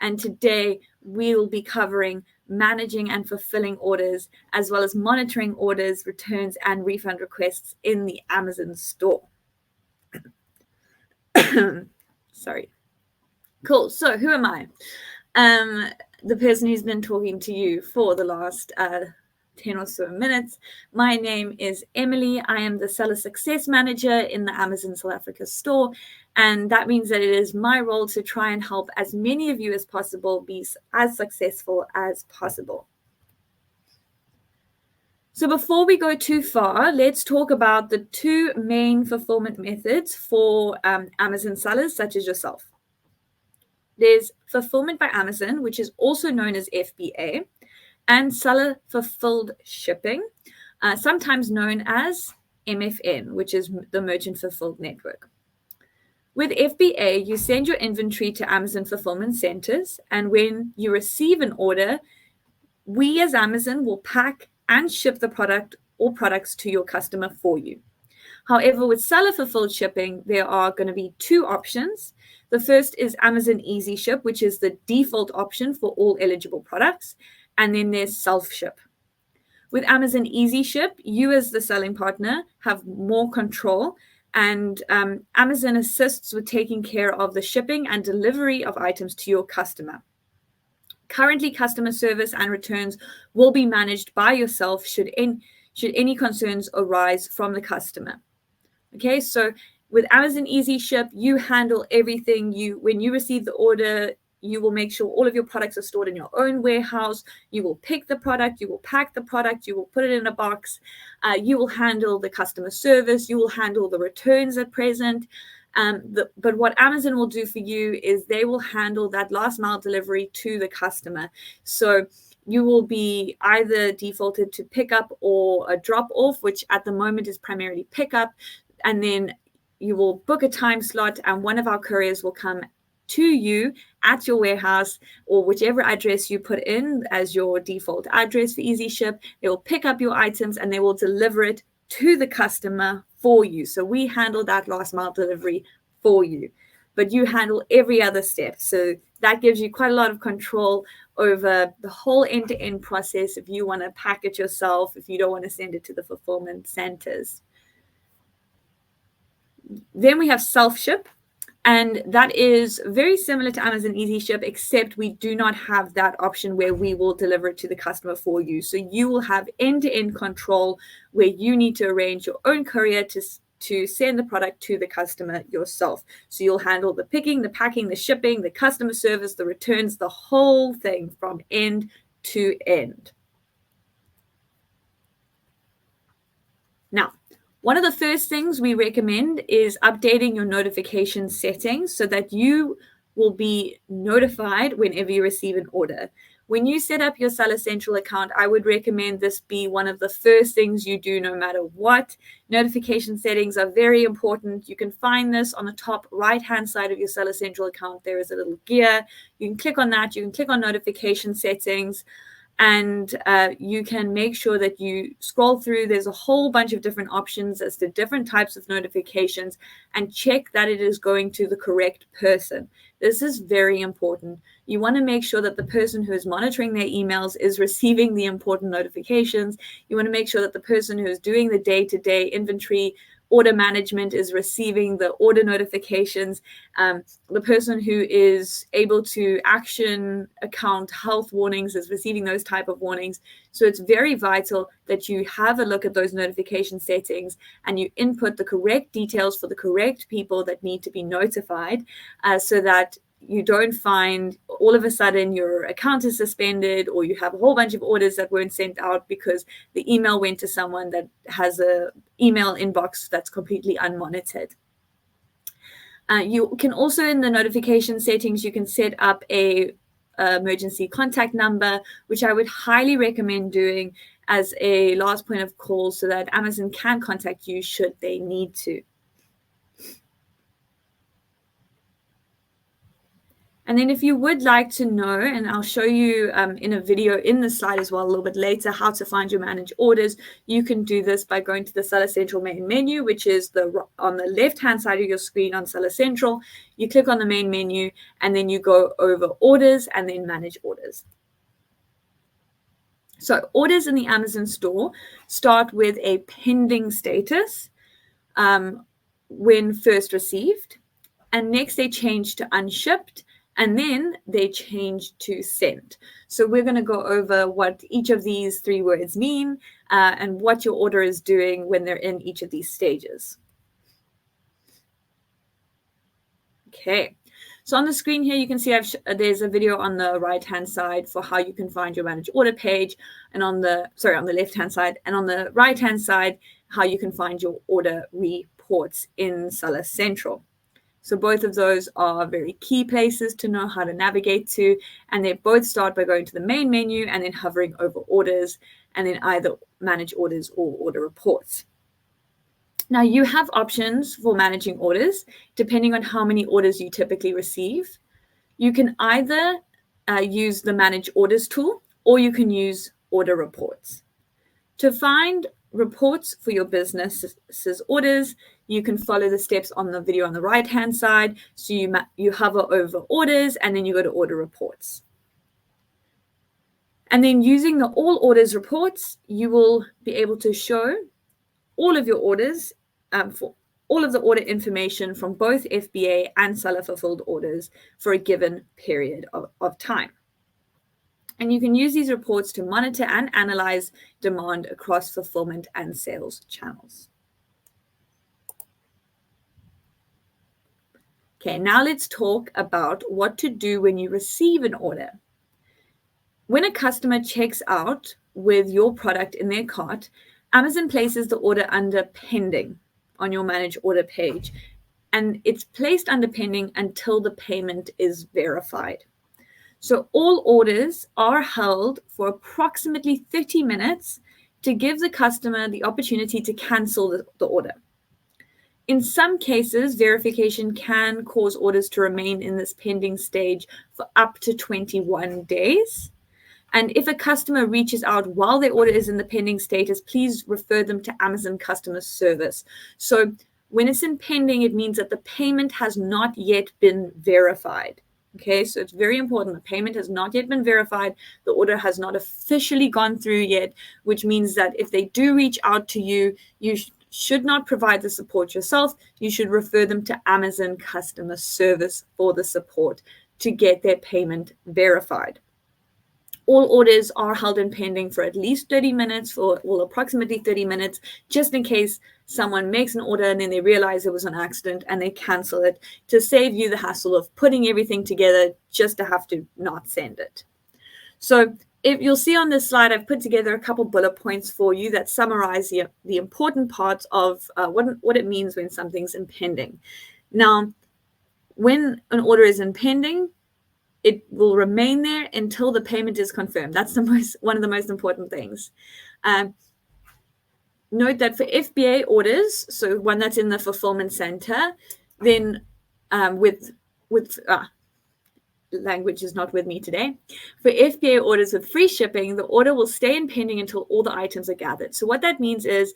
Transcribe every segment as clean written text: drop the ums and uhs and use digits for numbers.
And today we'll be covering managing and fulfilling orders, as well as monitoring orders, returns, and refund requests in the Amazon store. Sorry. Cool. So who am I? The person who's been talking to you for the last 10 or so minutes. My name is Emily. I am the Seller Success Manager in the Amazon South Africa store. And that means that it is my role to try and help as many of you as possible be as successful as possible. So before we go too far, let's talk about the two main fulfillment methods for Amazon sellers such as yourself. There's Fulfillment by Amazon, which is also known as FBA, and Seller Fulfilled Shipping, sometimes known as MFN, which is the Merchant Fulfilled Network. With FBA, you send your inventory to Amazon fulfillment centers, and when you receive an order, we as Amazon will pack and ship the product or products to your customer for you. However, with Seller Fulfilled Shipping, there are going to be two options. The first is Amazon Easy Ship, which is the default option for all eligible products. And then there's Self-Ship. With Amazon Easy Ship, you as the selling partner have more control, and Amazon assists with taking care of the shipping and delivery of items to your customer. Currently, customer service and returns will be managed by yourself should any concerns arise from the customer. Okay, so with Amazon Easy Ship, you handle everything. When you receive the order, you will make sure all of your products are stored in your own warehouse. You will pick the product, you will pack the product, you will put it in a box. You will handle the customer service, you will handle the returns at present. But what Amazon will do for you is they will handle that last mile delivery to the customer. So you will be either defaulted to pickup or a drop off, which at the moment is primarily pickup. And then you will book a time slot, and one of our couriers will come to you at your warehouse or whichever address you put in as your default address for Easy Ship. They will pick up your items and they will deliver it to the customer for you. So we handle that last mile delivery for you, but you handle every other step. So that gives you quite a lot of control over the whole end-to-end process if you want to pack it yourself, if you don't want to send it to the fulfillment centers. Then we have Self-Ship, and that is very similar to Amazon Easy Ship, except we do not have that option where we will deliver it to the customer for you. So you will have end-to-end control where you need to arrange your own courier to send the product to the customer yourself. So you'll handle the picking, the packing, the shipping, the customer service, the returns, the whole thing from end to end. Now, one of the first things we recommend is updating your notification settings so that you will be notified whenever you receive an order. When you set up your Seller Central account, I would recommend this be one of the first things you do no matter what. Notification settings are very important. You can find this on the top right-hand side of your Seller Central account. There is a little gear. You can click on that. You can click on notification settings. And you can make sure that you scroll through. There's a whole bunch of different options as to different types of notifications, and check that it is going to the correct person. This is very important. You want to make sure that the person who is monitoring their emails is receiving the important notifications. You want to make sure that the person who is doing the day-to-day inventory order management is receiving the order notifications. The person who is able to action account health warnings is receiving those type of warnings. So it's very vital that you have a look at those notification settings and you input the correct details for the correct people that need to be notified, so that you don't find all of a sudden your account is suspended, or you have a whole bunch of orders that weren't sent out because the email went to someone that has a email inbox that's completely unmonitored. You can also, in the notification settings, you can set up a emergency contact number, which I would highly recommend doing as a last point of call so that Amazon can contact you should they need to. And then if you would like to know, and I'll show you in a video in the slide as well a little bit later, how to find your manage orders, you can do this by going to the Seller Central main menu, which is on the left-hand side of your screen on Seller Central. You click on the main menu, and then you go over orders and then manage orders. So orders in the Amazon store start with a pending status when first received, and next they change to unshipped, and then they change to sent. So we're going to go over what each of these three words mean and what your order is doing when they're in each of these stages. Okay. So on the screen here, you can see there's a video on the right-hand side for how you can find your manage order page, and on the left-hand side, and on the right-hand side, how you can find your order reports in Seller Central. So both of those are very key places to know how to navigate to, and they both start by going to the main menu and then hovering over orders, and then either manage orders or order reports. Now, you have options for managing orders depending on how many orders you typically receive. You can either use the manage orders tool, or you can use order reports. To find reports for your business's orders, you can follow the steps on the video on the right-hand side. So you hover over orders, and then you go to order reports. And then using the all orders reports, you will be able to show all of your orders for all of the order information from both FBA and seller fulfilled orders for a given period of time. And you can use these reports to monitor and analyze demand across fulfillment and sales channels. Okay, now let's talk about what to do when you receive an order. When a customer checks out with your product in their cart, Amazon places the order under pending on your manage order page, and it's placed under pending until the payment is verified. So all orders are held for approximately 30 minutes to give the customer the opportunity to cancel the order. In some cases, verification can cause orders to remain in this pending stage for up to 21 days. And if a customer reaches out while their order is in the pending status, please refer them to Amazon customer service. So when it's in pending, it means that the payment has not yet been verified. Okay, so it's very important. The payment has not yet been verified. The order has not officially gone through yet, which means that if they do reach out to you, you should not provide the support yourself. You should refer them to Amazon customer service for the support to get their payment verified. All orders are held in pending for at least 30 minutes, approximately 30 minutes, just in case someone makes an order and then they realize it was an accident and they cancel it, to save you the hassle of putting everything together just to have to not send it. So if you'll see on this slide, I've put together a couple bullet points for you that summarize the important parts of what it means when something's in pending. Now, when an order is in pending, it will remain there until the payment is confirmed. That's one of the most important things. Note that for FBA orders, so one that's in the fulfillment center, then language is not with me today. For FBA orders with free shipping, the order will stay in pending until all the items are gathered. So what that means is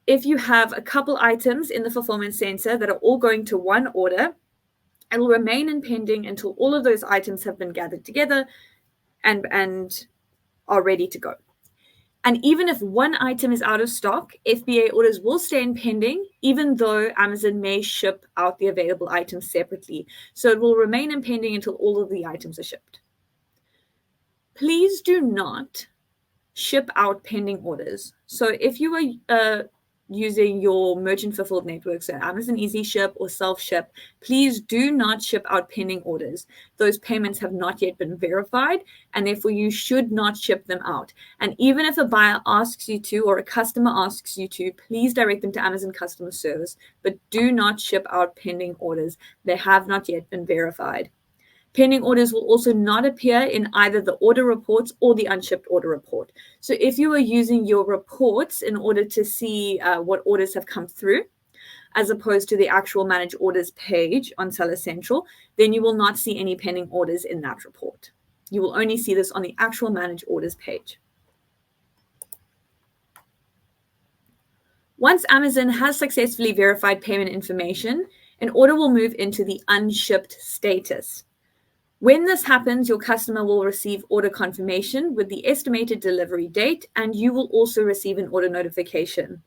if you have a couple items in the fulfillment center that are all going to one order, it will remain in pending until all of those items have been gathered together and are ready to go. And even if one item is out of stock, FBA orders will stay in pending, even though Amazon may ship out the available items separately. So it will remain in pending until all of the items are shipped. Please do not ship out pending orders. So if you are using your merchant fulfilled network, so Amazon Easy Ship or Self Ship, please do not ship out pending orders. Those payments have not yet been verified, and therefore you should not ship them out. And even if a buyer asks you to, or a customer asks you to, please direct them to Amazon customer service, but do not ship out pending orders. They have not yet been verified. Pending orders will also not appear in either the order reports or the unshipped order report. So if you are using your reports in order to see what orders have come through, as opposed to the actual manage orders page on Seller Central, then you will not see any pending orders in that report. You will only see this on the actual manage orders page. Once Amazon has successfully verified payment information, an order will move into the unshipped status. When this happens, your customer will receive order confirmation with the estimated delivery date, and you will also receive an order notification.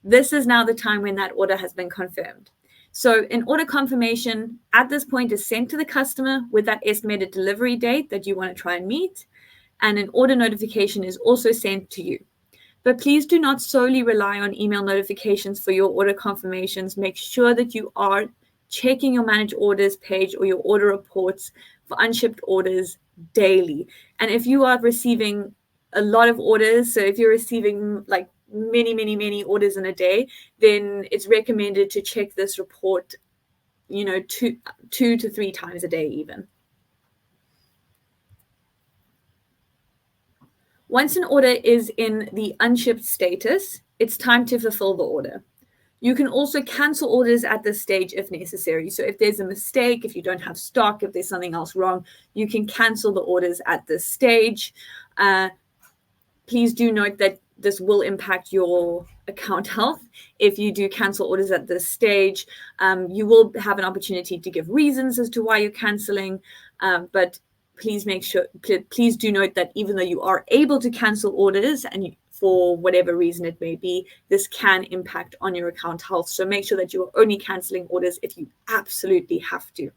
This is now the time when that order has been confirmed. So an order confirmation at this point is sent to the customer with that estimated delivery date that you want to try and meet, and an order notification is also sent to you. But please do not solely rely on email notifications for your order confirmations. Make sure that you are checking your manage orders page or your order reports for unshipped orders daily. And if you are receiving a lot of orders, so if you're receiving like many orders in a day, then it's recommended to check this report, two to three times a day even. Once an order is in the unshipped status, it's time to fulfill the order. You can also cancel orders at this stage if necessary. So if there's a mistake, if you don't have stock, if there's something else wrong, you can cancel the orders at this stage. Please do note that this will impact your account health. If you do cancel orders at this stage, you will have an opportunity to give reasons as to why you're canceling, but please do note that even though you are able to cancel orders and for whatever reason it may be, this can impact on your account health. So make sure that you are only canceling orders if you absolutely have to.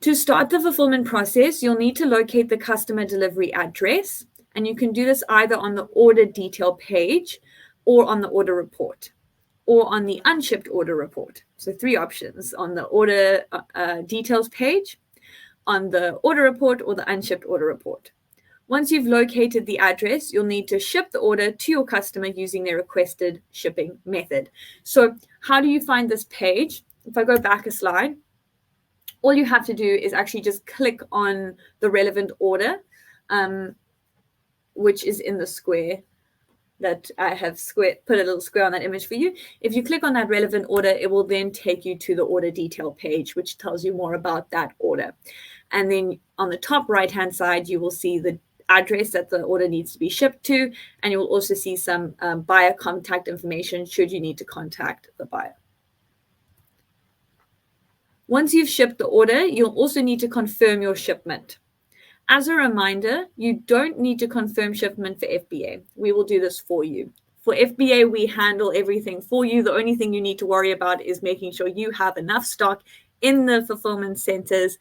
To start the fulfillment process, you'll need to locate the customer delivery address, and you can do this either on the order detail page or on the order report, or on the unshipped order report. So 3 options: on the order details page, on the order report, or the unshipped order report. Once you've located the address, you'll need to ship the order to your customer using their requested shipping method. So how do you find this page? If I go back a slide, all you have to do is actually just click on the relevant order, which is in the square that I have put a little square on that image for you. If you click on that relevant order, it will then take you to the order detail page, which tells you more about that order. And then on the top right-hand side, you will see the address that the order needs to be shipped to, and you will also see some buyer contact information should you need to contact the buyer. Once you've shipped the order, you'll also need to confirm your shipment. As a reminder, you don't need to confirm shipment for FBA. We will do this for you. For FBA, we handle everything for you. The only thing you need to worry about is making sure you have enough stock in the fulfillment centers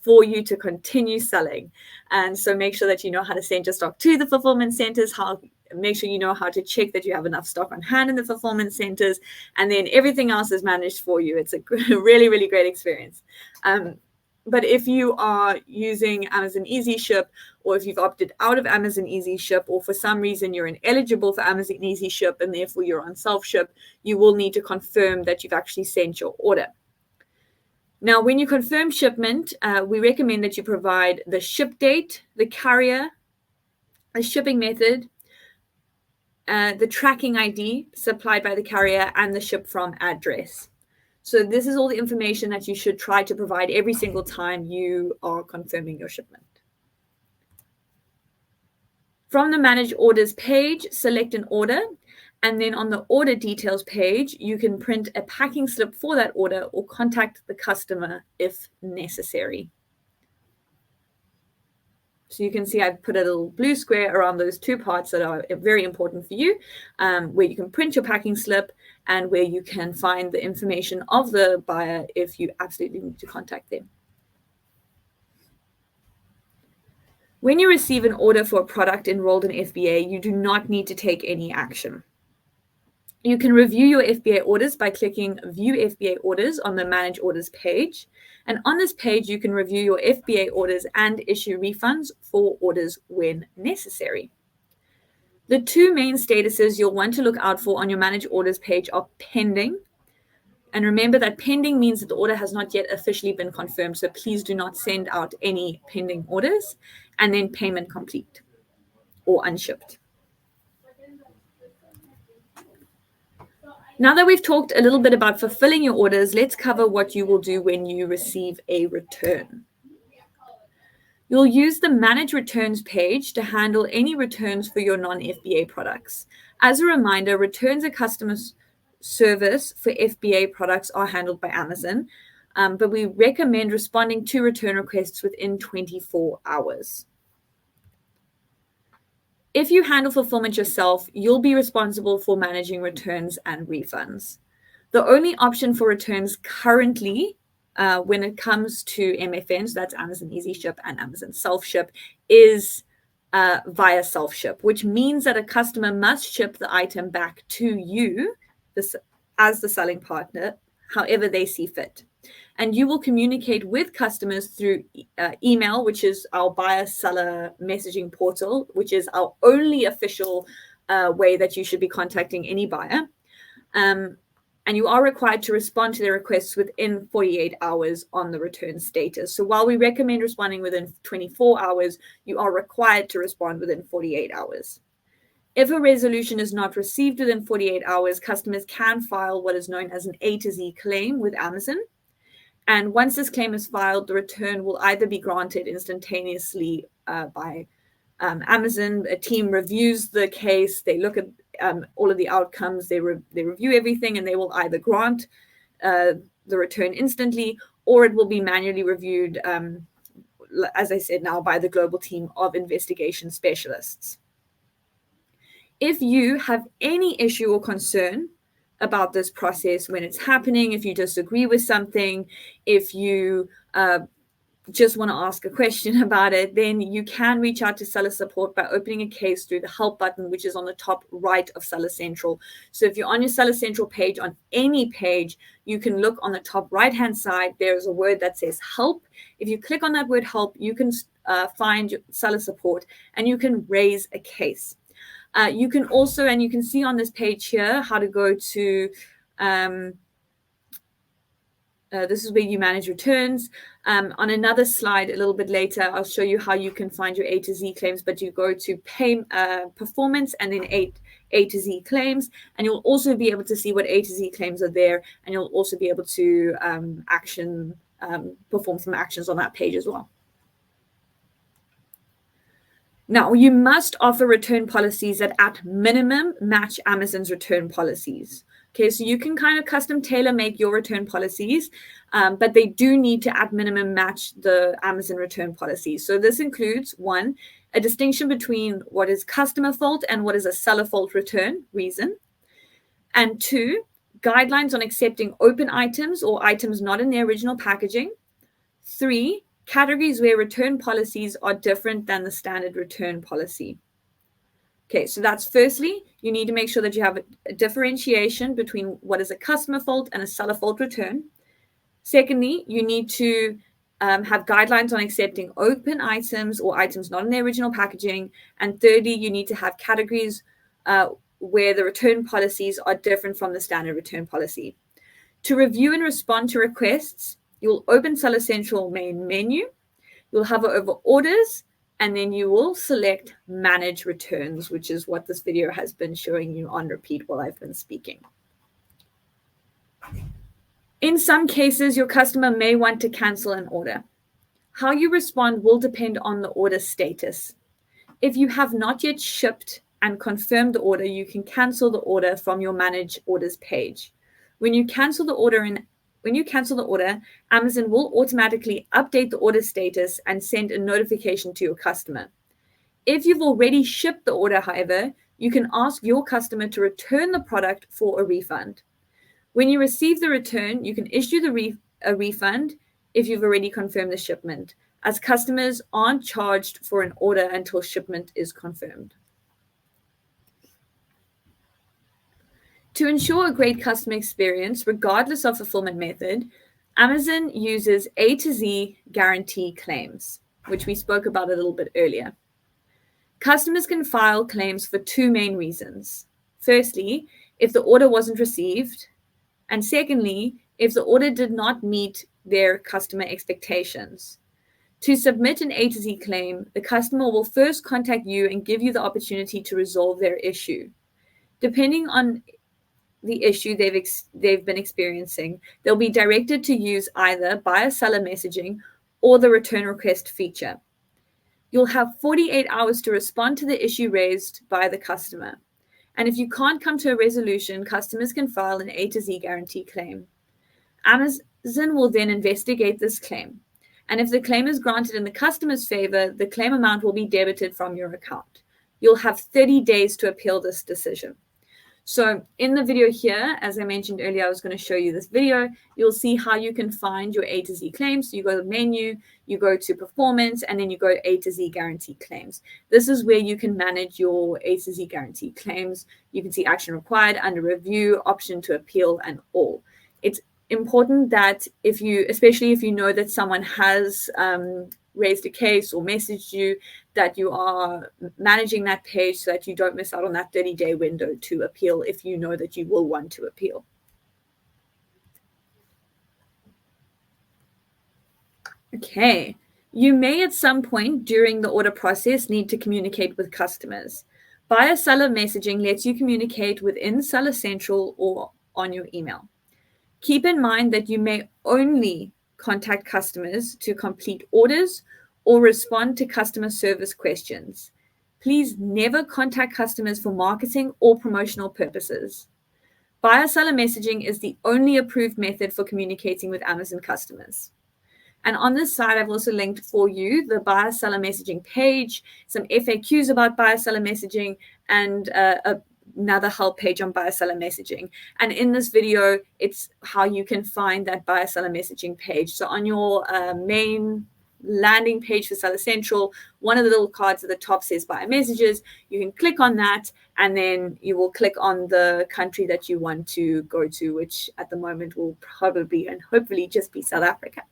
for you to continue selling. And so make sure that you know how to send your stock to the fulfillment centers, make sure you know how to check that you have enough stock on hand in the fulfillment centers, and then everything else is managed for you. It's a really, really great experience. But if you are using Amazon Easy Ship, or if you've opted out of Amazon Easy Ship, or for some reason you're ineligible for Amazon Easy Ship and therefore you're on self-ship, you will need to confirm that you've actually sent your order. Now, when you confirm shipment, we recommend that you provide the ship date, the carrier, a shipping method, the tracking ID supplied by the carrier, and the ship from address. So this is all the information that you should try to provide every single time you are confirming your shipment. From the Manage Orders page, select an order, and then on the order details page, you can print a packing slip for that order or contact the customer if necessary. So you can see I've put a little blue square around those 2 parts that are very important for you, where you can print your packing slip and where you can find the information of the buyer if you absolutely need to contact them. When you receive an order for a product enrolled in FBA, you do not need to take any action. You can review your FBA orders by clicking View FBA Orders on the Manage Orders page. And on this page, you can review your FBA orders and issue refunds for orders when necessary. The 2 main statuses you'll want to look out for on your Manage Orders page are pending. And remember that pending means that the order has not yet officially been confirmed. So please do not send out any pending orders. And then payment complete or unshipped. Now that we've talked a little bit about fulfilling your orders, let's cover what you will do when you receive a return. You'll use the Manage Returns page to handle any returns for your non-FBA products. As a reminder, returns and customer service for FBA products are handled by Amazon, but we recommend responding to return requests within 24 hours. If you handle fulfillment yourself, you'll be responsible for managing returns and refunds. The only option for returns currently when it comes to MFN, so that's Amazon Easy Ship and Amazon Self Ship, is via Self Ship, which means that a customer must ship the item back to you as the selling partner, however they see fit. And you will communicate with customers through email, which is our buyer-seller messaging portal, which is our only official way that you should be contacting any buyer. And you are required to respond to their requests within 48 hours on the return status. So while we recommend responding within 24 hours, you are required to respond within 48 hours. If a resolution is not received within 48 hours, customers can file what is known as an A to Z claim with Amazon. And once this claim is filed, the return will either be granted instantaneously by Amazon. A team reviews the case, they look at all of the outcomes, they review everything, and they will either grant the return instantly, or it will be manually reviewed, as I said now, by the global team of investigation specialists. If you have any issue or concern about this process when it's happening, if you disagree with something, if you just want to ask a question about it, then you can reach out to Seller Support by opening a case through the Help button, which is on the top right of Seller Central. So if you're on your Seller Central page, on any page, you can look on the top right-hand side. There's a word that says Help. If you click on that word Help, you can find Seller Support and you can raise a case. You can also, and you can see on this page here, how to go to, this is where you manage returns. On another slide a little bit later, I'll show you how you can find your A to Z claims, but you go to pay performance and then A to Z claims, and you'll also be able to see what A to Z claims are there, and you'll also be able to perform some actions on that page as well. Now, you must offer return policies that at minimum match Amazon's return policies. Okay, so you can kind of custom tailor make your return policies, but they do need to at minimum match the Amazon return policies. So this includes, one, a distinction between what is customer fault and what is a seller fault return reason. And two, guidelines on accepting open items or items not in their original packaging. Three, categories where return policies are different than the standard return policy. Okay, so that's firstly, you need to make sure that you have a differentiation between what is a customer fault and a seller fault return. Secondly, you need to have guidelines on accepting open items or items not in their original packaging. And thirdly, you need to have categories where the return policies are different from the standard return policy. To review and respond to requests, you'll open Seller Central main menu, you'll hover over orders, and then you will select manage returns, which is what this video has been showing you on repeat while I've been speaking. In some cases, your customer may want to cancel an order. How you respond will depend on the order status. If you have not yet shipped and confirmed the order, you can cancel the order from your manage orders page. When you cancel the order, Amazon will automatically update the order status and send a notification to your customer. If you've already shipped the order, however, you can ask your customer to return the product for a refund. When you receive the return, you can issue a refund if you've already confirmed the shipment, as customers aren't charged for an order until shipment is confirmed. To ensure a great customer experience, regardless of fulfillment method, Amazon uses A to Z guarantee claims, which we spoke about a little bit earlier. Customers can file claims for two main reasons. Firstly, if the order wasn't received, and secondly, if the order did not meet their customer expectations. To submit an A to Z claim, the customer will first contact you and give you the opportunity to resolve their issue. Depending on the issue they've been experiencing, they'll be directed to use either buyer-seller messaging or the return request feature. You'll have 48 hours to respond to the issue raised by the customer. And if you can't come to a resolution, customers can file an A to Z guarantee claim. Amazon will then investigate this claim. And if the claim is granted in the customer's favor, the claim amount will be debited from your account. You'll have 30 days to appeal this decision. So in the video here, as I mentioned earlier, I was going to show you this video. You'll see how you can find your A to Z claims. So you go to the menu, you go to performance, and then you go A to Z guarantee claims. This is where you can manage your A to Z guarantee claims. You can see action required, under review, option to appeal, and all. It's important that especially if you know that someone has raised a case or messaged you, that you are managing that page so that you don't miss out on that 30-day window to appeal if you know that you will want to appeal. Okay, you may at some point during the order process need to communicate with customers. Buyer-seller messaging lets you communicate within Seller Central or on your email. Keep in mind that you may only contact customers to complete orders or respond to customer service questions. Please never contact customers for marketing or promotional purposes. Buyer-seller messaging is the only approved method for communicating with Amazon customers. And on this side, I've also linked for you the buyer-seller messaging page, some FAQs about buyer-seller messaging, and another help page on buyer-seller messaging. And in this video, it's how you can find that buyer-seller messaging page. So on your main landing page for Seller Central, one of the little cards at the top says buyer messages. You can click on that, and then you will click on the country that you want to go to, which at the moment will probably and hopefully just be South Africa.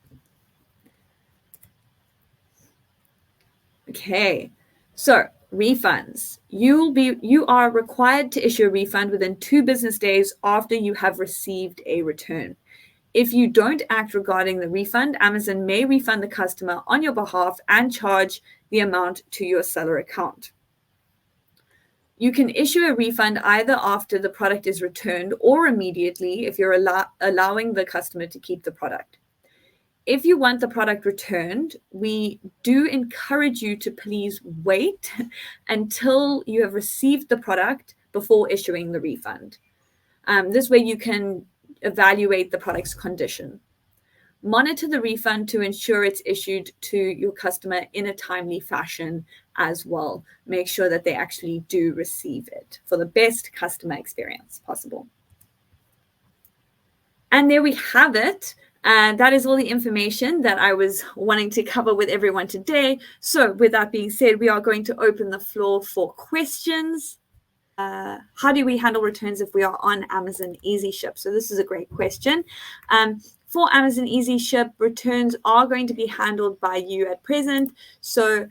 Okay, so refunds. You are required to issue a refund within 2 business days after you have received a return. If you don't act regarding the refund, Amazon may refund the customer on your behalf and charge the amount to your seller account. You can issue a refund either after the product is returned or immediately if you're allowing the customer to keep the product. If you want the product returned, we do encourage you to please wait until you have received the product before issuing the refund. This way you can evaluate the product's condition. Monitor the refund to ensure it's issued to your customer in a timely fashion as well. Make sure that they actually do receive it for the best customer experience possible. And there we have it. And that is all the information that I was wanting to cover with everyone today. So with that being said, we are going to open the floor for questions. How do we handle returns if we are on Amazon Easy Ship? So this is a great question. For Amazon Easy Ship, returns are going to be handled by you at present. So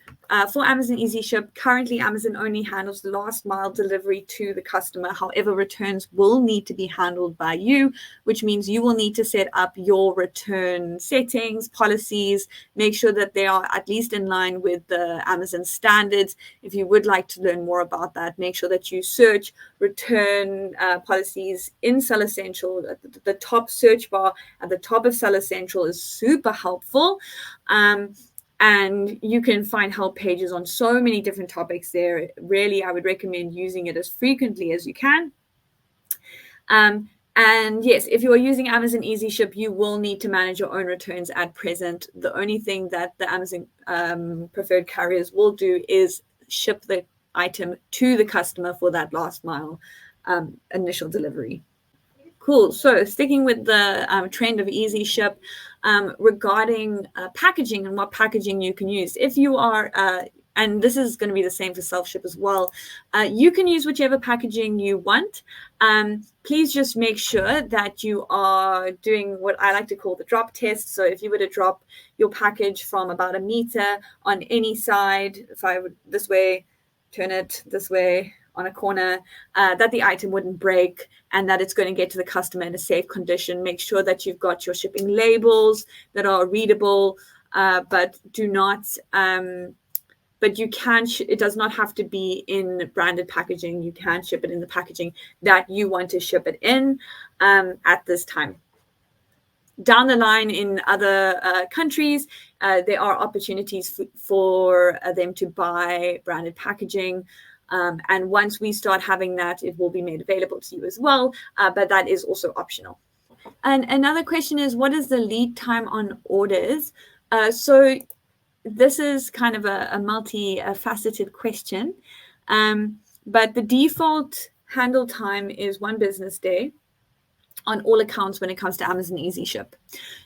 for Amazon Easy Ship, currently Amazon only handles the last mile delivery to the customer. However, returns will need to be handled by you, which means you will need to set up your return settings, policies, make sure that they are at least in line with the Amazon standards. If you would like to learn more about that, make sure that you search return policies in Seller Central. The top search bar at the top of Seller Central is super helpful. And you can find help pages on so many different topics there. Really, I would recommend using it as frequently as you can. And yes, if you are using Amazon Easy Ship, you will need to manage your own returns at present. The only thing that the Amazon preferred carriers will do is ship the item to the customer for that last mile initial delivery. Cool. So sticking with the trend of Easy Ship, regarding packaging and what packaging you can use. If you are, and this is going to be the same for self-ship as well, you can use whichever packaging you want. Please just make sure that you are doing what I like to call the drop test. So if you were to drop your package from about 1 meter on any side, if I would this way, turn it this way, on a corner, that the item wouldn't break and that it's going to get to the customer in a safe condition. Make sure that you've got your shipping labels that are readable, but do not but you can, it does not have to be in branded packaging. You can ship it in the packaging that you want to ship it in at this time. Down the line in other countries, there are opportunities for them to buy branded packaging. And once we start having that, it will be made available to you as well. But that is also optional. And another question is, what is the lead time on orders? So this is kind of a multi-faceted question. But the default handle time is 1 business day on all accounts when it comes to Amazon Easy Ship.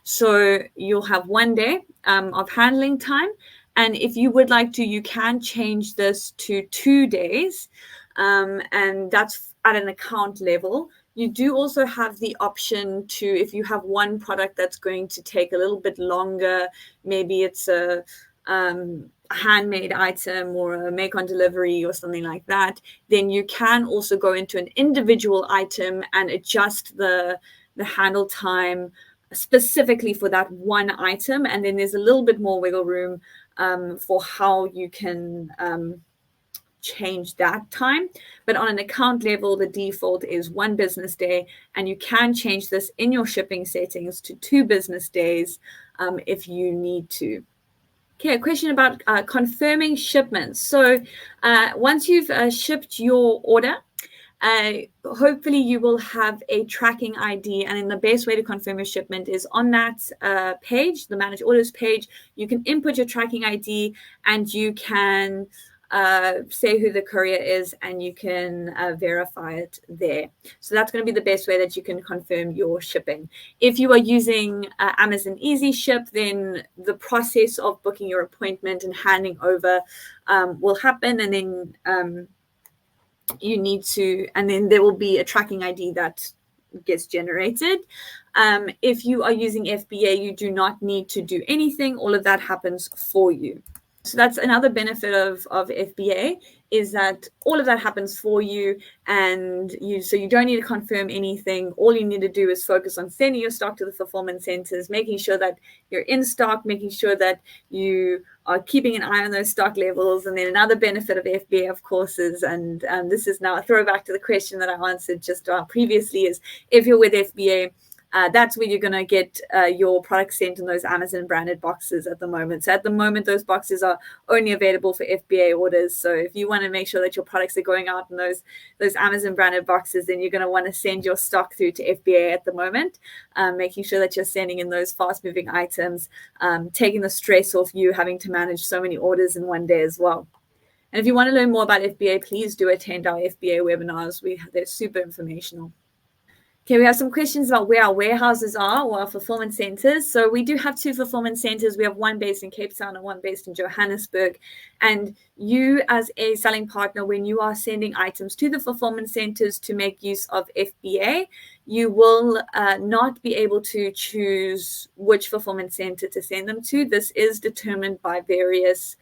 So you'll have 1 day of handling time. And if you would like to, you can change this to 2 days. And that's at an account level. You do also have the option to, if you have one product that's going to take a little bit longer, maybe it's a handmade item or a make on delivery or something like that, then you can also go into an individual item and adjust the handle time specifically for that one item. And then there's a little bit more wiggle room for how you can change that time. But on an account level, the default is 1 business day, and you can change this in your shipping settings to 2 business days if you need to. Okay, a question about confirming shipments. So once you've shipped your order, hopefully you will have a tracking ID, and then the best way to confirm your shipment is on that page, the Manage Orders page. You can input your tracking ID, and you can say who the courier is, and you can verify it there. So that's going to be the best way that you can confirm your shipping. If you are using Amazon Easy Ship, then the process of booking your appointment and handing over will happen, and then you need to, and then there will be a tracking ID that gets generated. If you are using FBA, you do not need to do anything. All of that happens for you. So that's another benefit of FBA, is that all of that happens for you, and so you don't need to confirm anything. All you need to do is focus on sending your stock to the fulfillment centers, making sure that you're in stock, making sure that you are keeping an eye on those stock levels. And then another benefit of FBA, of course, is, and this is now a throwback to the question that I answered just previously, is if you're with FBA, that's where you're going to get your product sent in those Amazon branded boxes at the moment. So at the moment, those boxes are only available for FBA orders. So if you want to make sure that your products are going out in those Amazon branded boxes, then you're going to want to send your stock through to FBA at the moment, making sure that you're sending in those fast moving items, taking the stress off you having to manage so many orders in one day as well. And if you want to learn more about FBA, please do attend our FBA webinars. They're super informational. Okay, we have some questions about where our warehouses are, or our fulfillment centers. So we do have 2 fulfillment centers. We have one based in Cape Town and one based in Johannesburg. And you, as a selling partner, when you are sending items to the fulfillment centers to make use of FBA, you will not be able to choose which fulfillment center to send them to. This is determined by various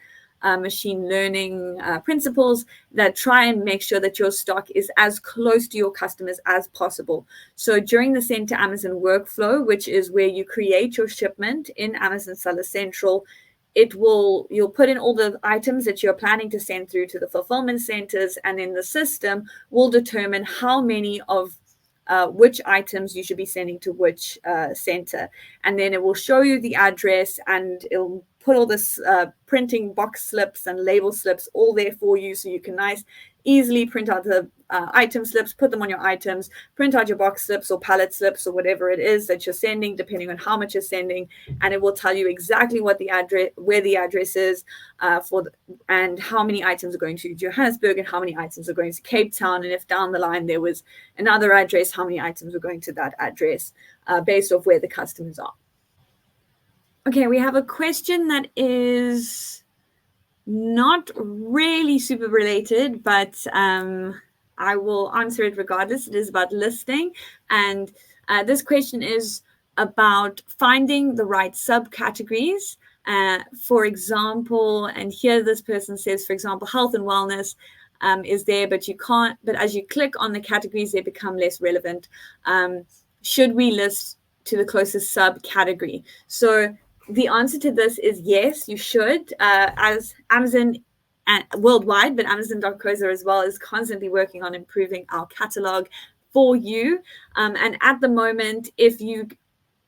machine learning principles that try and make sure that your stock is as close to your customers as possible. So during the Send to Amazon workflow, which is where you create your shipment in Amazon Seller Central, you'll put in all the items that you're planning to send through to the fulfillment centers, and then the system will determine how many of which items you should be sending to which center. And then it will show you the address, and it'll put all this printing box slips and label slips all there for you, so you can easily print out the item slips, put them on your items, print out your box slips or pallet slips or whatever it is that you're sending, depending on how much you're sending, and it will tell you exactly what the address, where the address is and how many items are going to Johannesburg and how many items are going to Cape Town, and if down the line there was another address, how many items are going to that address based off where the customers are. Okay, we have a question that is not really super related, but I will answer it regardless. It is about listing. And this question is about finding the right subcategories. For example, and here this person says, for example, health and wellness is there, but you can't, but as you click on the categories, they become less relevant. Should we list to the closest subcategory? So the answer to this is yes, you should. As Amazon and worldwide, but Amazon.co.za as well is constantly working on improving our catalog for you. And at the moment, if you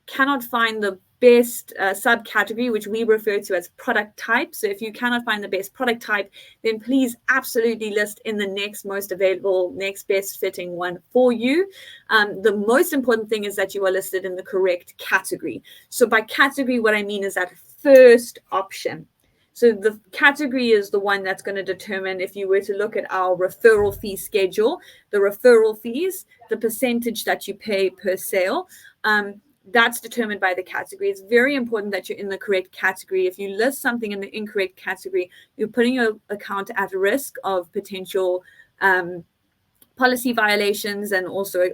cannot find the best subcategory, which we refer to as product type. So if you cannot find the best product type, then please absolutely list in the next most available, next best fitting one for you. The most important thing is that you are listed in the correct category. So by category, what I mean is that first option. So the category is the one that's going to determine, if you were to look at our referral fee schedule, the referral fees, the percentage that you pay per sale, that's determined by the category. It's very important that you're in the correct category. If you list something in the incorrect category, you're putting your account at risk of potential policy violations, and also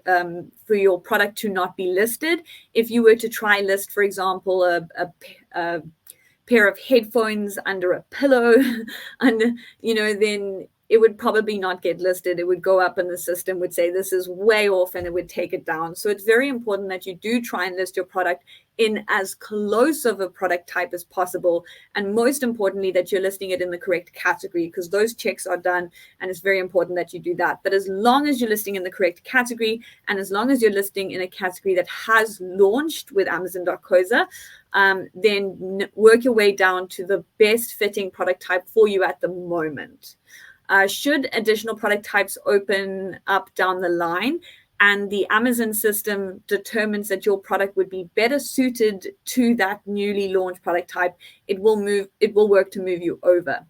for your product to not be listed. If you were to try list, for example, a pair of headphones under a pillow, and then it would probably not get listed. It would go up and the system would say this is way off, and it would take it down. So it's very important that you do try and list your product in as close of a product type as possible. And most importantly, that you're listing it in the correct category, because those checks are done, and it's very important that you do that. But as long as you're listing in the correct category, and as long as you're listing in a category that has launched with Amazon.co.za, then work your way down to the best fitting product type for you at the moment. Should additional product types open up down the line, and the Amazon system determines that your product would be better suited to that newly launched product type, it will work to move you over.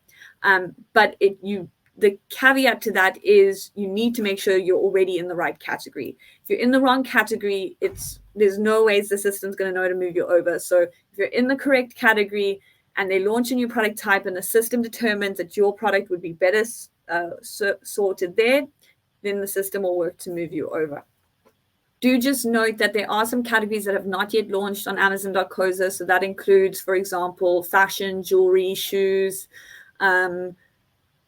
But the caveat to that is you need to make sure you're already in the right category. If you're in the wrong category, there's no ways the system's going to know to move you over. So if you're in the correct category and they launch a new product type and the system determines that your product would be better sorted there, then the system will work to move you over. Do just note that there are some categories that have not yet launched on Amazon.co.za. So that includes, for example, fashion, jewelry, shoes,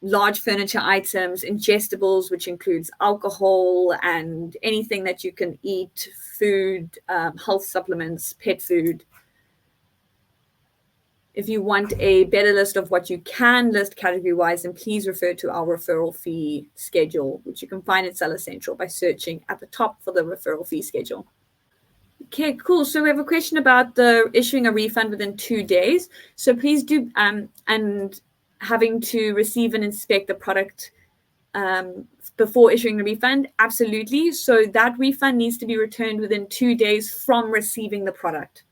large furniture items, ingestibles, which includes alcohol and anything that you can eat, food, health supplements, pet food. If you want a better list of what you can list category-wise, then please refer to our referral fee schedule, which you can find at Seller Central by searching at the top for the referral fee schedule. Okay, cool. So we have a question about the issuing a refund within 2 days. So please do, and having to receive and inspect the product before issuing the refund, absolutely. So that refund needs to be returned within 2 days from receiving the product.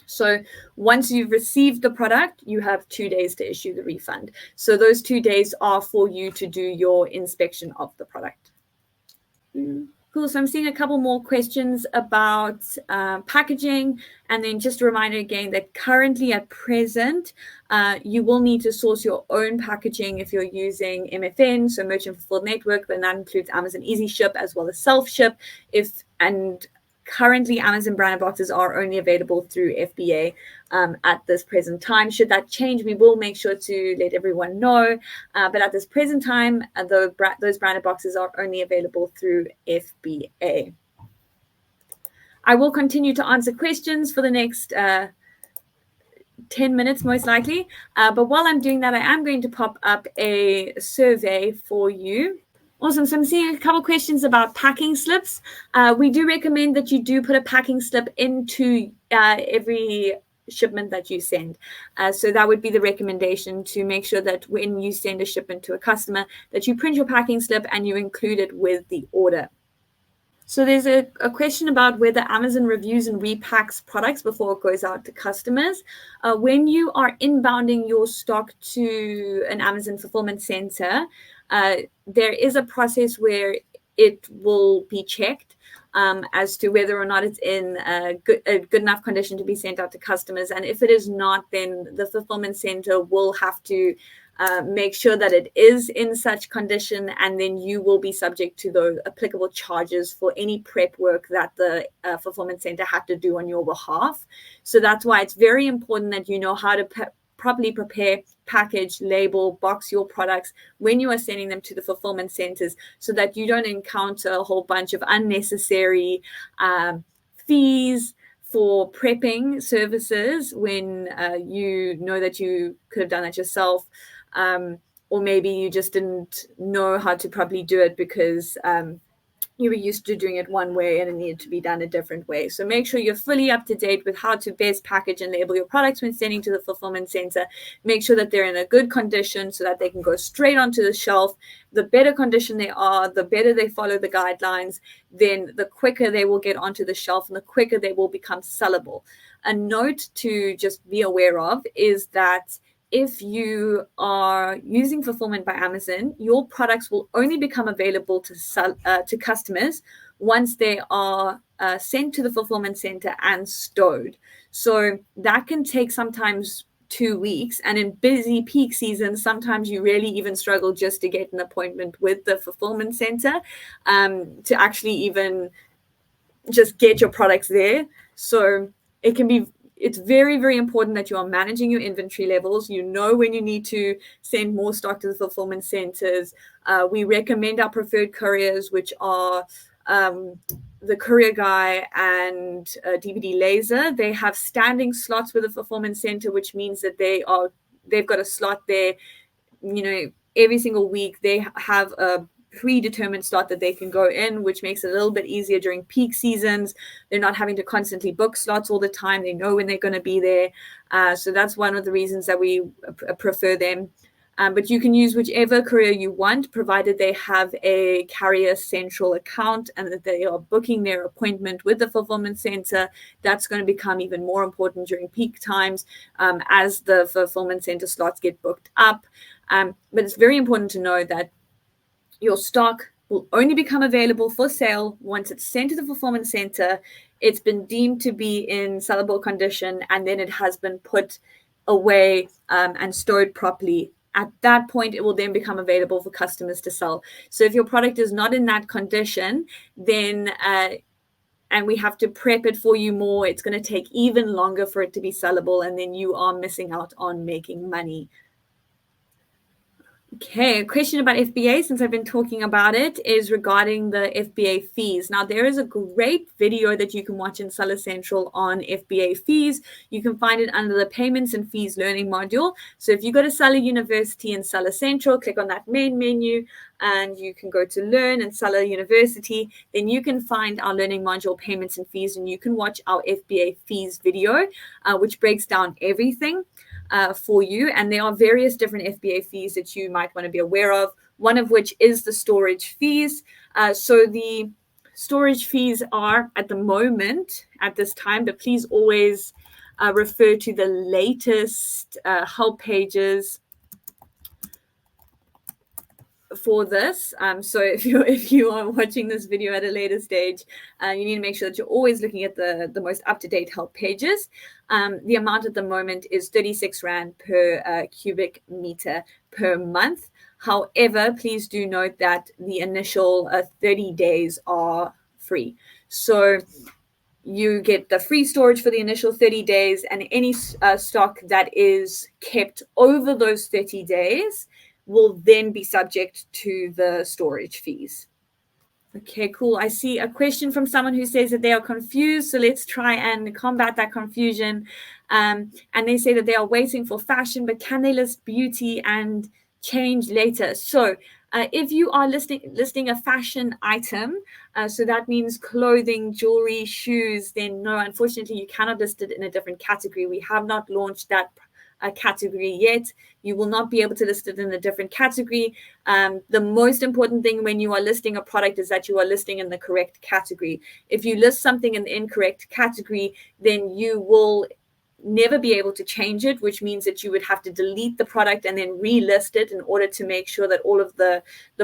So once you've received the product, you have 2 days to issue the refund. So those 2 days are for you to do your inspection of the product. Cool. So I'm seeing a couple more questions about packaging. And then just a reminder again that currently at present, you will need to source your own packaging if you're using MFN, so Merchant Fulfilled Network, but that includes Amazon Easy Ship as well as Self Ship. And currently, Amazon branded boxes are only available through FBA at this present time. Should that change, we will make sure to let everyone know. But at this present time, those branded boxes are only available through FBA. I will continue to answer questions for the next 10 minutes, most likely. But while I'm doing that, I am going to pop up a survey for you. Awesome. So I'm seeing a couple of questions about packing slips. We do recommend that you do put a packing slip into every shipment that you send. So that would be the recommendation, to make sure that when you send a shipment to a customer, that you print your packing slip and you include it with the order. So there's a question about whether Amazon reviews and repacks products before it goes out to customers. When you are inbounding your stock to an Amazon fulfillment center, there is a process where it will be checked as to whether or not it's in a good enough condition to be sent out to customers. And if it is not, then the fulfillment center will have to make sure that it is in such condition, and then you will be subject to the applicable charges for any prep work that the fulfillment center had to do on your behalf. So that's why it's very important that you know how to properly prepare, package, label, box your products when you are sending them to the fulfillment centers, so that you don't encounter a whole bunch of unnecessary fees for prepping services when you know that you could have done that yourself, or maybe you just didn't know how to properly do it because you were used to doing it one way and it needed to be done a different way. So make sure you're fully up to date with how to best package and label your products when sending to the fulfillment center. Make sure that they're in a good condition so that they can go straight onto the shelf. The better condition they are, the better they follow the guidelines, then the quicker they will get onto the shelf and the quicker they will become sellable. A note to just be aware of is that if you are using fulfillment by Amazon, your products will only become available to customers once they are sent to the fulfillment center and stowed. So that can take sometimes 2 weeks. And in busy peak season, sometimes you really even struggle just to get an appointment with the fulfillment center to actually even just get your products there. So it's very, very important that you are managing your inventory levels. You know when you need to send more stock to the fulfillment centers. We recommend our preferred couriers, which are the Courier Guy and DVD Laser. They have standing slots with the fulfillment center, which means that they've got a slot there. Every single week they have a predetermined slot that they can go in, which makes it a little bit easier during peak seasons. They're not having to constantly book slots all the time. They know when they're going to be there. So that's one of the reasons that we prefer them. But you can use whichever courier you want, provided they have a Carrier Central account and that they are booking their appointment with the fulfillment center. That's going to become even more important during peak times as the fulfillment center slots get booked up. But it's very important to know that your stock will only become available for sale once it's sent to the fulfillment center, it's been deemed to be in sellable condition, and then it has been put away and stored properly. At that point, it will then become available for customers to sell. So if your product is not in that condition, then and we have to prep it for you more, it's going to take even longer for it to be sellable, and then you are missing out on making money. Okay, a question about FBA, since I've been talking about it, is regarding the FBA fees. Now, there is a great video that you can watch in Seller Central on FBA fees. You can find it under the Payments and Fees Learning module. So if you go to Seller University and Seller Central, click on that main menu, and you can go to Learn and Seller University. Then you can find our learning module, Payments and Fees, and you can watch our FBA fees video, which breaks down everything for you. And there are various different FBA fees that you might want to be aware of, one of which is the storage fees. So the storage fees are at the moment, at this time, but please always refer to the latest help pages for this. So if you are watching this video at a later stage, you need to make sure that you're always looking at the most up-to-date help pages. The amount at the moment is 36 Rand per cubic meter per month. However, please do note that the initial 30 days are free. So you get the free storage for the initial 30 days, and any stock that is kept over those 30 days will then be subject to the storage fees. Okay, cool. I see a question from someone who says that they are confused. So let's try and combat that confusion. And they say that they are waiting for fashion, but can they list beauty and change later? So if you are listing a fashion item, so that means clothing, jewelry, shoes, then no, unfortunately, you cannot list it in a different category. We have not launched that category yet. You will not be able to list it in a different category. The most important thing when you are listing a product is that you are listing in the correct category. If you list something in the incorrect category, then you will never be able to change it, which means that you would have to delete the product and then relist it in order to make sure that all of the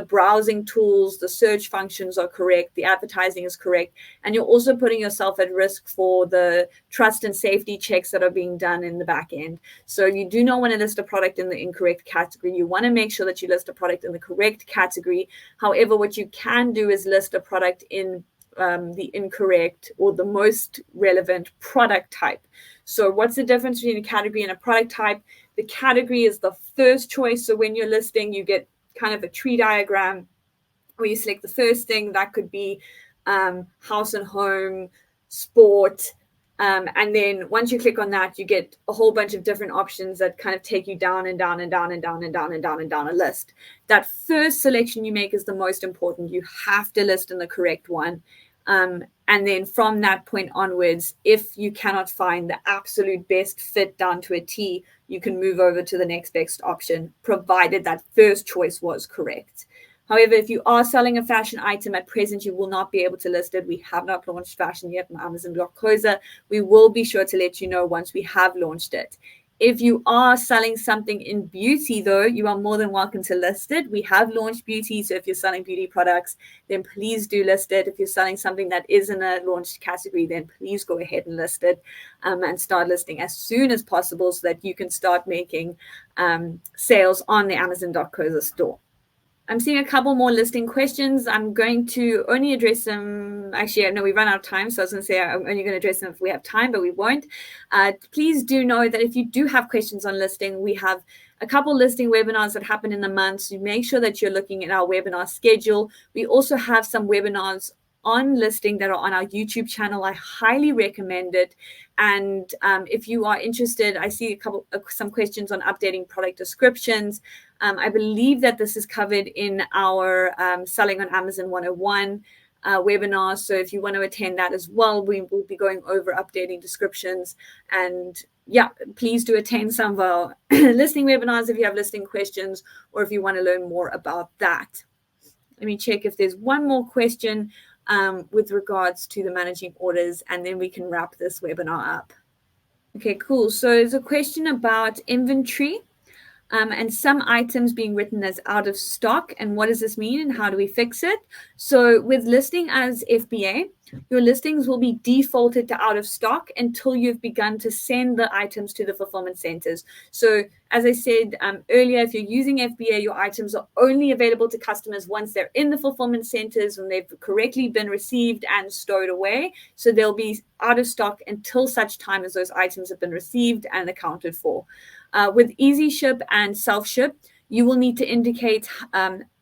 browsing tools, the search functions are correct, the advertising is correct, and you're also putting yourself at risk for the trust and safety checks that are being done in the back end. So you do not want to list a product in the incorrect category. You want to make sure that you list a product in the correct category. However, what you can do is list a product in the incorrect or the most relevant product type. So what's the difference between a category and a product type? The category is the first choice. So when you're listing, you get kind of a tree diagram where you select the first thing. That could be house and home, sport, And then once you click on that, you get a whole bunch of different options that kind of take you down and down and down and down and down and down and down a list. That first selection you make is the most important. You have to list in the correct one. And then from that point onwards, if you cannot find the absolute best fit down to a T, you can move over to the next best option, provided that first choice was correct. However, if you are selling a fashion item at present, you will not be able to list it. We have not launched fashion yet on Amazon.co.za. We will be sure to let you know once we have launched it. If you are selling something in beauty, though, you are more than welcome to list it. We have launched beauty, so if you're selling beauty products, then please do list it. If you're selling something that is in a launched category, then please go ahead and list it, and start listing as soon as possible so that you can start making sales on the Amazon.co.za store. I'm seeing a couple more listing questions. I'm going to only address them. Actually, no, we run out of time. So I was going to say I'm only going to address them if we have time, but we won't. Please do know that if you do have questions on listing, we have a couple listing webinars that happen in the month. So make sure that you're looking at our webinar schedule. We also have some webinars on listing that are on our YouTube channel. I highly recommend it. And if you are interested, I see some questions on updating product descriptions. I believe that this is covered in our Selling on Amazon 101 webinar. So if you want to attend that as well, we will be going over updating descriptions. And yeah, please do attend some of our listing webinars if you have listing questions or if you want to learn more about that. Let me check if there's one more question with regards to the managing orders, and then we can wrap this webinar up. Okay, cool. So there's a question about inventory and some items being written as out of stock, and what does this mean and how do we fix it? So with listing as FBA, your listings will be defaulted to out of stock until you've begun to send the items to the fulfillment centers. So as I said earlier, if you're using FBA, your items are only available to customers once they're in the fulfillment centers and they've correctly been received and stowed away. So they'll be out of stock until such time as those items have been received and accounted for. With Easy Ship and Self Ship, you will need to indicate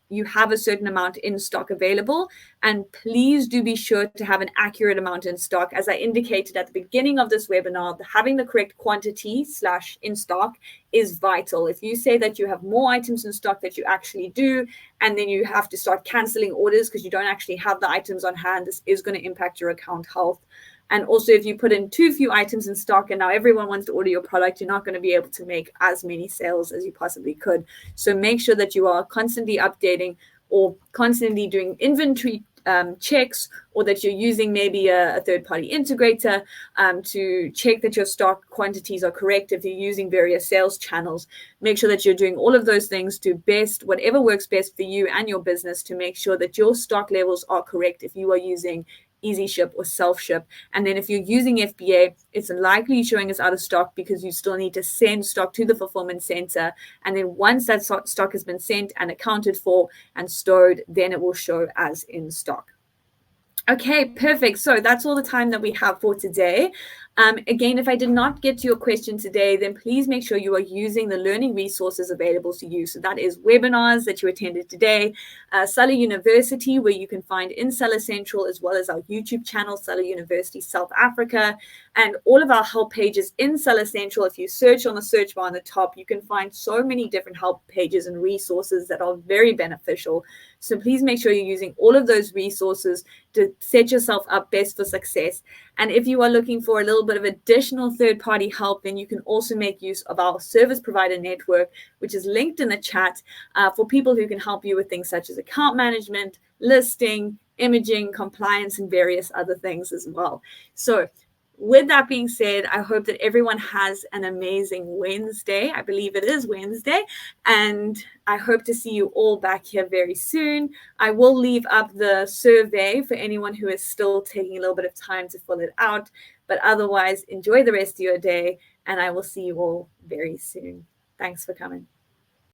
you have a certain amount in stock available, and please do be sure to have an accurate amount in stock. As I indicated at the beginning of this webinar, having the correct quantity / in stock is vital. If you say that you have more items in stock that you actually do, and then you have to start canceling orders because you don't actually have the items on hand, this is going to impact your account health. And also, if you put in too few items in stock and now everyone wants to order your product, you're not going to be able to make as many sales as you possibly could. So make sure that you are constantly updating or constantly doing inventory checks, or that you're using maybe a third-party integrator to check that your stock quantities are correct. If you're using various sales channels, make sure that you're doing all of those things to whatever works best for you and your business to make sure that your stock levels are correct if you are using Easy Ship or Self Ship. And then if you're using FBA, it's likely showing as out of stock because you still need to send stock to the fulfillment center. And then once that stock has been sent and accounted for and stored, then it will show as in stock. Okay, perfect. So that's all the time that we have for today. Again, if I did not get to your question today, then please make sure you are using the learning resources available to you. So that is webinars that you attended today, Seller University, where you can find in Seller Central, as well as our YouTube channel, Seller University South Africa, and all of our help pages in Seller Central. If you search on the search bar on the top, you can find so many different help pages and resources that are very beneficial. So please make sure you're using all of those resources to set yourself up best for success. And if you are looking for a little bit of additional third-party help, then you can also make use of our service provider network, which is linked in the chat, for people who can help you with things such as account management, listing, imaging, compliance, and various other things as well. So with that being said, I hope that everyone has an amazing Wednesday. I believe it is Wednesday, and I hope to see you all back here very soon. I will leave up the survey for anyone who is still taking a little bit of time to fill it out. But otherwise, enjoy the rest of your day, and I will see you all very soon. Thanks for coming.